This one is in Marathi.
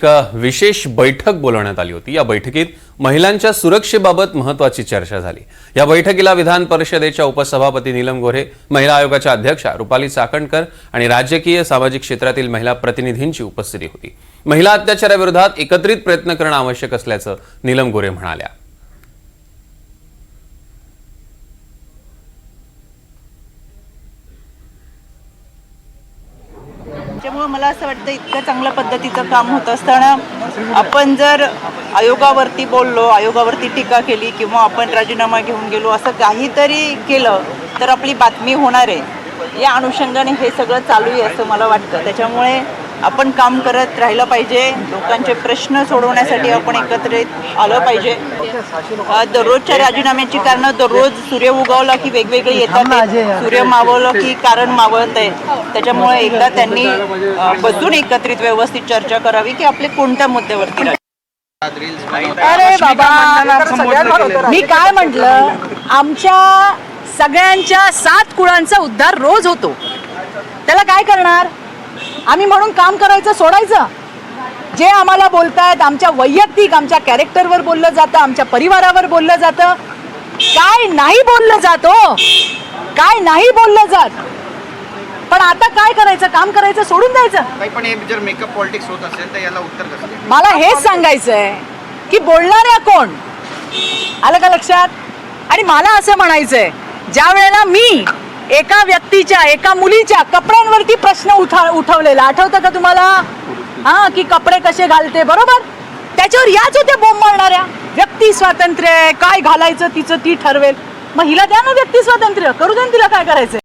एक विशेष बैठक बोलवण्यात आली होती। या बैठकीत महिलांच्या सुरक्षेबाबत महत्त्वाची चर्चा झाली। या बैठकीला विधान परिषदेच्या उपसभापती नीलम गोऱ्हे, महिला आयोगाच्या अध्यक्षा रुपाली चाकणकर आणि राजकीय सामाजिक क्षेत्रातील महिला प्रतिनिधींची उपस्थिती होती। महिला अत्याचाराविरोधात एकत्रित प्रयत्न करणं आवश्यक असल्याचं नीलम गोऱ्हे म्हणाल्या। त्यामुळे मला असं वाटतं इतकं चांगल्या पद्धतीचं काम होत असताना आपण जर आयोगावरती बोललो, आयोगावरती टीका केली किंवा आपण राजीनामा घेऊन गेलो असं काहीतरी केलं तर आपली बातमी होणार आहे। या अनुषंगाने हे सगळं चालू आहे असं मला वाटतं। त्याच्यामुळे आपण काम करत राहिलं पाहिजे, लोकांचे प्रश्न सोडवण्यासाठी आपण एकत्रित आलं पाहिजे। दररोजच्या राजीनाम्याची कारणं दररोज सूर्य उगवला की वेगवेगळे येतात, सूर्य मावळलं की कारण मावळत आहे। त्याच्यामुळे एकदा त्यांनी बसून एकत्रित व्यवस्थित चर्चा करावी की आपले कोणत्या मुद्द्यावरती। अरे बाबा, मी काय म्हटलं, आमच्या सगळ्यांच्या 7 कुळांचा उद्धार रोज होतो। त्याला काय करणार आम्ही म्हणून काम करायचं सोडायचं? जे आम्हाला बोलतायत आमच्या वैयक्तिक आमच्या कॅरेक्टरवर बोललं जातं, आमच्या परिवारावर बोललं जातं, काय नाही बोललं जात हो, काय नाही बोललं जात। पण आता काय करायचं, काम करायचं सोडून द्यायचं? पण हे जर मेकअप पॉलिटिक्स होत असेल तर याला उत्तर कसं? मला हेच सांगायचंय की बोलणाऱ्या कोण, आलं का लक्षात? आणि मला असं म्हणायचंय, ज्या वेळेला मी एका व्यक्तीच्या, एका मुलीच्या कपड्यांवरती प्रश्न उठवलेला आठवतं का तुम्हाला? की कपडे कसे घालते, बरोबर? त्याच्यावर याच होत्या बोंब मारणाऱ्या, व्यक्ती स्वातंत्र्य, काय घालायचं तिचं ती ठरवेल। मग हिला द्या ना व्यक्ती स्वातंत्र्य, करू दे तिला काय करायचं।